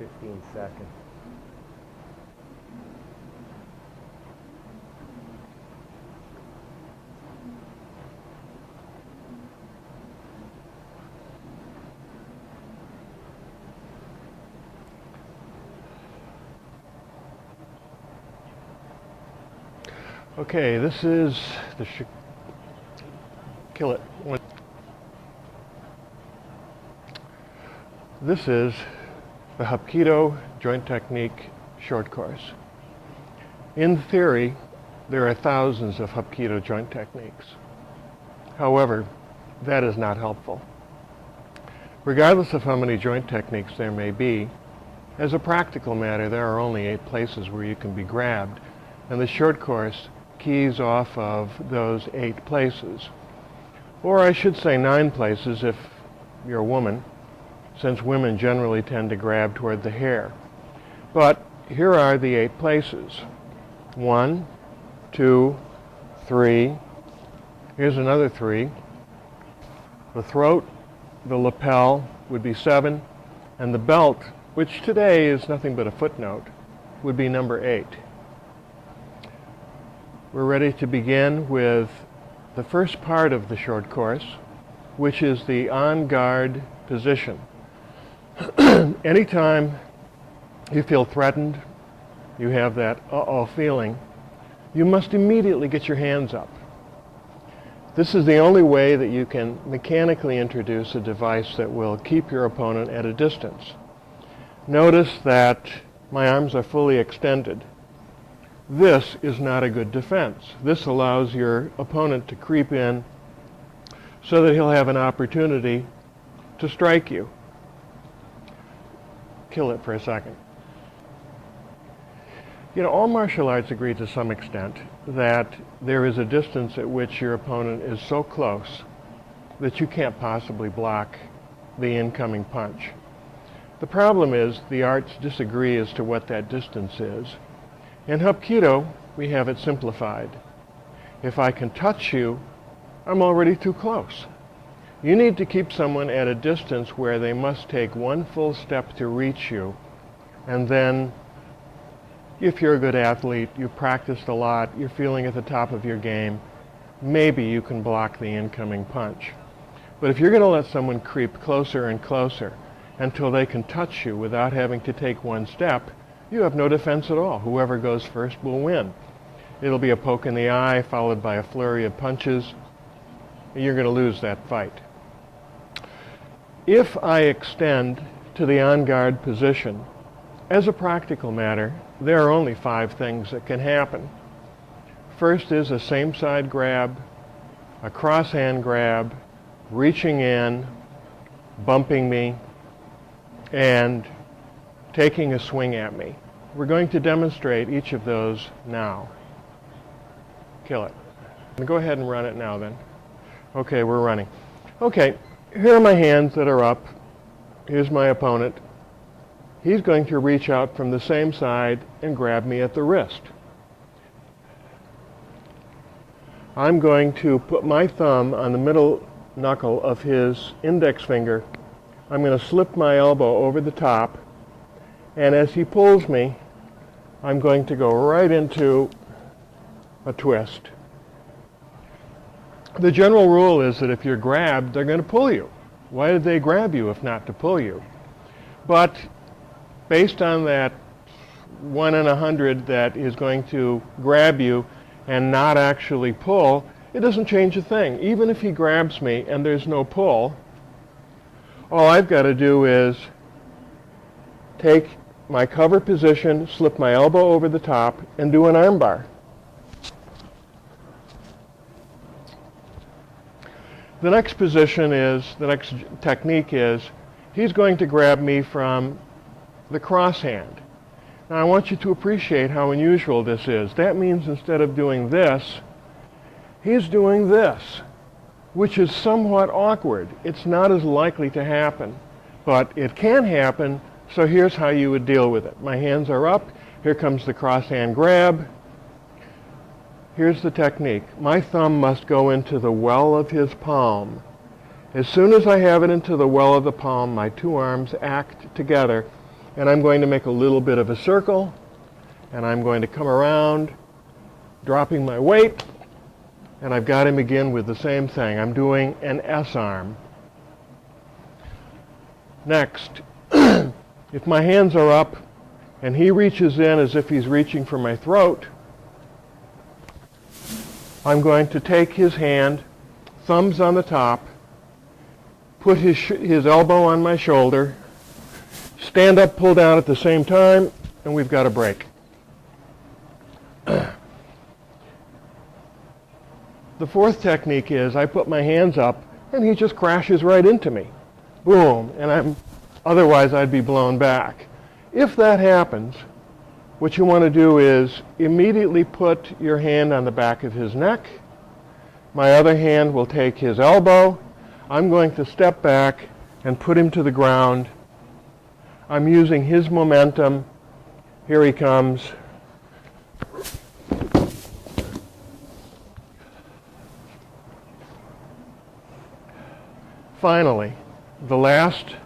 15 seconds. Okay, this is the kill it. This is the Hapkido Joint Technique Short Course. In theory, there are thousands of Hapkido joint techniques. However, that is not helpful. Regardless of how many joint techniques there may be, as a practical matter, there are only 8 places where you can be grabbed, and the short course keys off of those 8 places. Or I should say 9 places if you're a woman, since women generally tend to grab toward the hair. But here are the 8 places. 1, 2, 3. Here's another 3. The throat, the lapel would be 7, and the belt, which today is nothing but a footnote, would be number 8. We're ready to begin with the first part of the short course, which is the on guard position. Anytime you feel threatened, you have that uh-oh feeling, you must immediately get your hands up. This is the only way that you can mechanically introduce a device that will keep your opponent at a distance. Notice that my arms are fully extended. This is not a good defense. This allows your opponent to creep in so that he'll have an opportunity to strike you. Kill it for a second. You know, all martial arts agree to some extent that there is a distance at which your opponent is so close that you can't possibly block the incoming punch. The problem is the arts disagree as to what that distance is. In Hapkido, we have it simplified. If I can touch you, I'm already too close. You need to keep someone at a distance where they must take one full step to reach you, and then if you're a good athlete, you've practiced a lot, you're feeling at the top of your game, maybe you can block the incoming punch. But if you're going to let someone creep closer and closer until they can touch you without having to take one step, you have no defense at all. Whoever goes first will win. It'll be a poke in the eye followed by a flurry of punches, and you're going to lose that fight. If I extend to the on-guard position, as a practical matter, there are only 5 things that can happen. First is a same-side grab, a cross-hand grab, reaching in, bumping me, and taking a swing at me. We're going to demonstrate each of those now. Kill it. Go ahead and run it now then. Okay, we're running. Okay, here are my hands that are up. Here's my opponent. He's going to reach out from the same side and grab me at the wrist. I'm going to put my thumb on the middle knuckle of his index finger. I'm going to slip my elbow over the top, and as he pulls me, I'm going to go right into a twist. The general rule is that if you're grabbed, they're going to pull you. Why did they grab you if not to pull you? But based on that 1 in 100 that is going to grab you and not actually pull, it doesn't change a thing. Even if he grabs me and there's no pull, all I've got to do is take my cover position, slip my elbow over the top, and do an armbar. The next position is, the next technique is, he's going to grab me from the cross hand. Now I want you to appreciate how unusual this is. That means instead of doing this, he's doing this, which is somewhat awkward. It's not as likely to happen, but it can happen, so here's how you would deal with it. My hands are up, here comes the cross hand grab. Here's the technique. My thumb must go into the well of his palm. As soon as I have it into the well of the palm, my 2 arms act together, and I'm going to make a little bit of a circle, and I'm going to come around, dropping my weight, and I've got him again with the same thing. I'm doing an S arm. Next, if my hands are up and he reaches in as if he's reaching for my throat, I'm going to take his hand, thumbs on the top, put his elbow on my shoulder, stand up, pull down at the same time, and we've got a break. The fourth technique is I put my hands up and he just crashes right into me. Boom, and otherwise I'd be blown back. If that happens, what you want to do is immediately put your hand on the back of his neck. My other hand will take his elbow. I'm going to step back and put him to the ground. I'm using his momentum. Here he comes. Finally, the last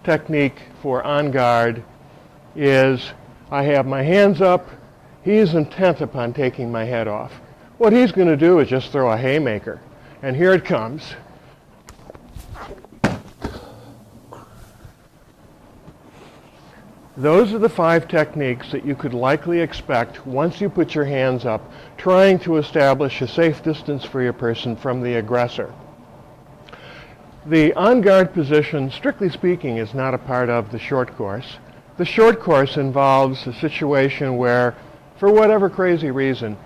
technique for on guard is I have my hands up. He's intent upon taking my head off. What he's going to do is just throw a haymaker. And here it comes. Those are the 5 techniques that you could likely expect once you put your hands up, trying to establish a safe distance for your person from the aggressor. The on-guard position, strictly speaking, is not a part of the short course. The short course involves a situation where, for whatever crazy reason,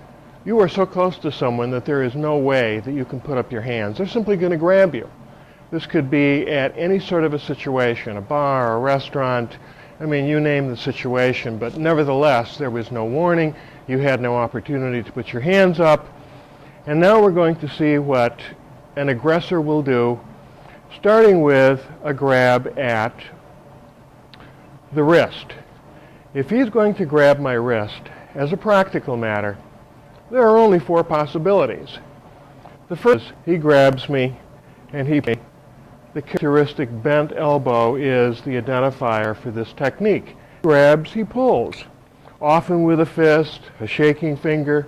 you are so close to someone that there is no way that you can put up your hands. They're simply going to grab you. This could be at any sort of a situation, a bar, a restaurant, I mean, you name the situation, but nevertheless, there was no warning. You had no opportunity to put your hands up. And now we're going to see what an aggressor will do, starting with a grab at the wrist. If he's going to grab my wrist, as a practical matter, there are only 4 possibilities. The first, he grabs me, and the characteristic bent elbow is the identifier for this technique. He grabs, he pulls, often with a fist, a shaking finger.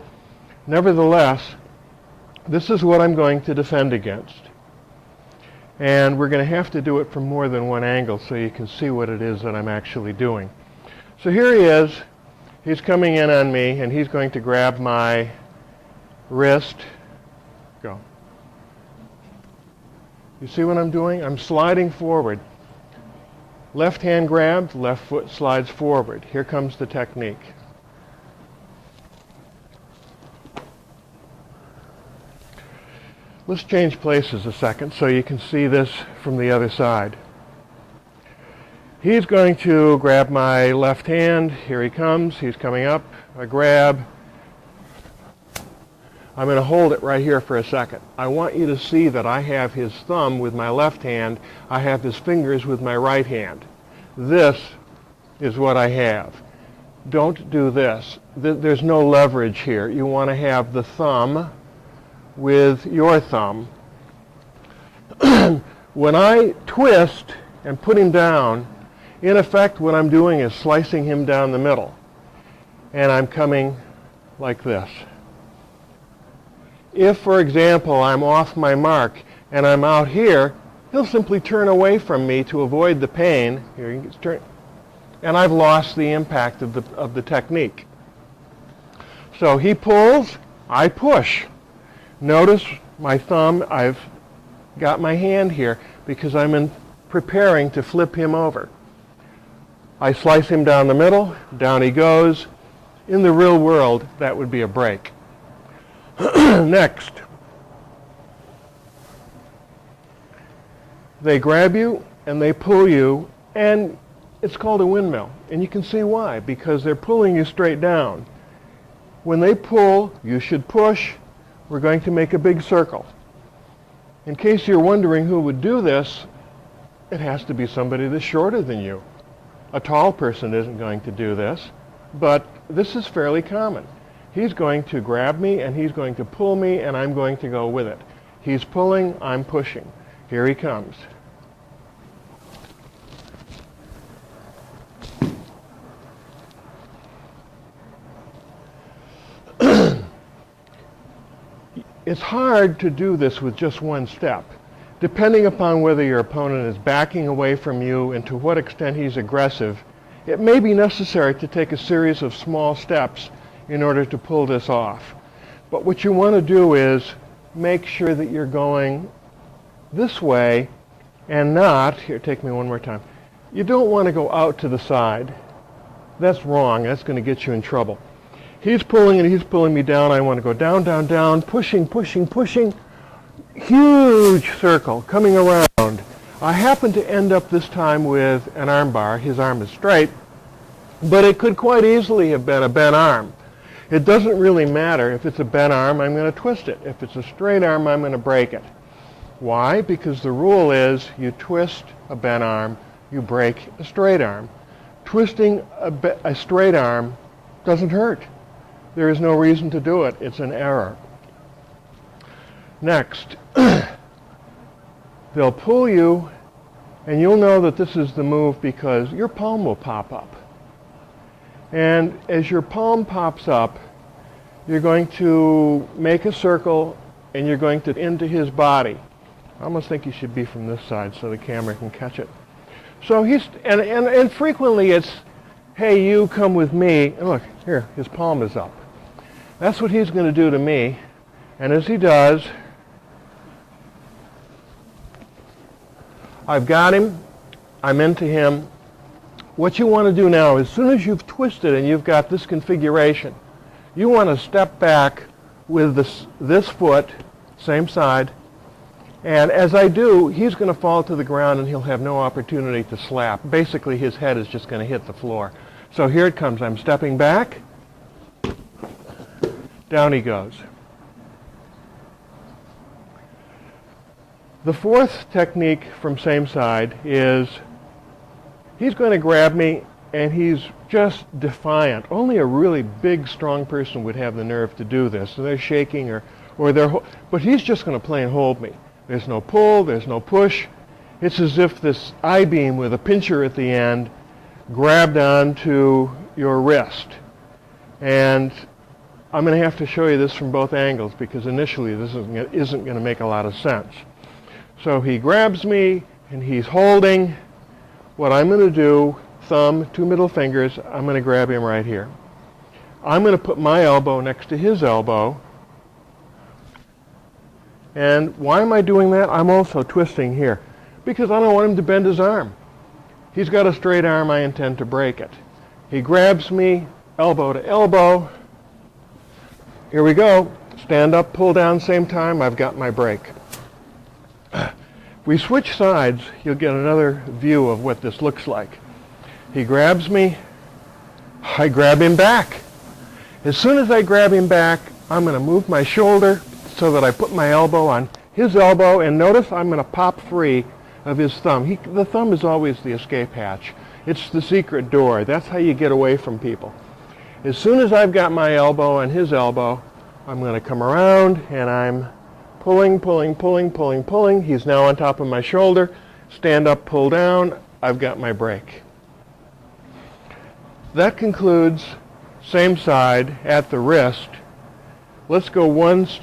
Nevertheless, this is what I'm going to defend against. And we're going to have to do it from more than one angle so you can see what it is that I'm actually doing. So here he is. He's coming in on me, and he's going to grab my wrist. Go. You see what I'm doing? I'm sliding forward. Left hand grabs, left foot slides forward. Here comes the technique. Let's change places a second so you can see this from the other side. He's going to grab my left hand. Here he comes. He's coming up. A grab. I'm going to hold it right here for a second. I want you to see that I have his thumb with my left hand. I have his fingers with my right hand. This is what I have. Don't do this. There's no leverage here. You want to have the thumb with your thumb. When I twist and put him down, in effect what I'm doing is slicing him down the middle. And I'm coming like this. If, for example, I'm off my mark and I'm out here, he'll simply turn away from me to avoid the pain. Here, he gets turned, and I've lost the impact of the technique. So he pulls, I push. Notice my thumb, I've got my hand here because I'm preparing to flip him over. I slice him down the middle, down he goes. In the real world, that would be a break. Next, they grab you and they pull you, and it's called a windmill. And you can see why, because they're pulling you straight down. When they pull, you should push. We're going to make a big circle. In case you're wondering who would do this, it has to be somebody that's shorter than you. A tall person isn't going to do this, but this is fairly common. He's going to grab me and he's going to pull me and I'm going to go with it. He's pulling, I'm pushing. Here he comes. it's hard to do this with just one step. Depending upon whether your opponent is backing away from you and to what extent he's aggressive, it may be necessary to take a series of small steps in order to pull this off. But what you want to do is make sure that you're going this way and not, here, take me one more time. You don't want to go out to the side. That's wrong. That's going to get you in trouble. He's pulling and he's pulling me down. I want to go down, down, down, pushing, pushing, pushing. Huge circle coming around. I happen to end up this time with an arm bar. His arm is straight, but it could quite easily have been a bent arm. It doesn't really matter. If it's a bent arm, I'm going to twist it. If it's a straight arm, I'm going to break it. Why? Because the rule is you twist a bent arm, you break a straight arm. Twisting a straight arm doesn't hurt. There is no reason to do it. It's an error. Next, they'll pull you, and you'll know that this is the move because your palm will pop up. And as your palm pops up, you're going to make a circle, and you're going to into his body. I almost think you should be from this side so the camera can catch it. So he's, and frequently it's, hey, you come with me. And look, here, his palm is up. That's what he's going to do to me. And as he does, I've got him. I'm into him. What you want to do now, as soon as you've twisted and you've got this configuration, you want to step back with this foot, same side, and as I do, he's going to fall to the ground and he'll have no opportunity to slap. Basically, his head is just going to hit the floor. So here it comes. I'm stepping back. Down he goes. The fourth technique from same side is he's going to grab me and he's just defiant. Only a really big, strong person would have the nerve to do this. So they're shaking or they're, but he's just going to play and hold me. There's no pull, there's no push. It's as if this I-beam with a pincher at the end grabbed onto your wrist. And I'm going to have to show you this from both angles because initially this isn't going to make a lot of sense. So he grabs me and he's holding. What I'm going to do, thumb, two middle fingers, I'm going to grab him right here. I'm going to put my elbow next to his elbow. And why am I doing that? I'm also twisting here because I don't want him to bend his arm. He's got a straight arm. I intend to break it. He grabs me, elbow to elbow. Here we go. Stand up, pull down, same time. I've got my break. If we switch sides, you'll get another view of what this looks like. He grabs me. I grab him back. As soon as I grab him back, I'm going to move my shoulder so that I put my elbow on his elbow, and notice I'm going to pop free of his thumb. The thumb is always the escape hatch. It's the secret door. That's how you get away from people. As soon as I've got my elbow on his elbow, I'm going to come around and I'm pulling, pulling, pulling, pulling, pulling. He's now on top of my shoulder. Stand up, pull down. I've got my break. That concludes same side at the wrist. Let's go one step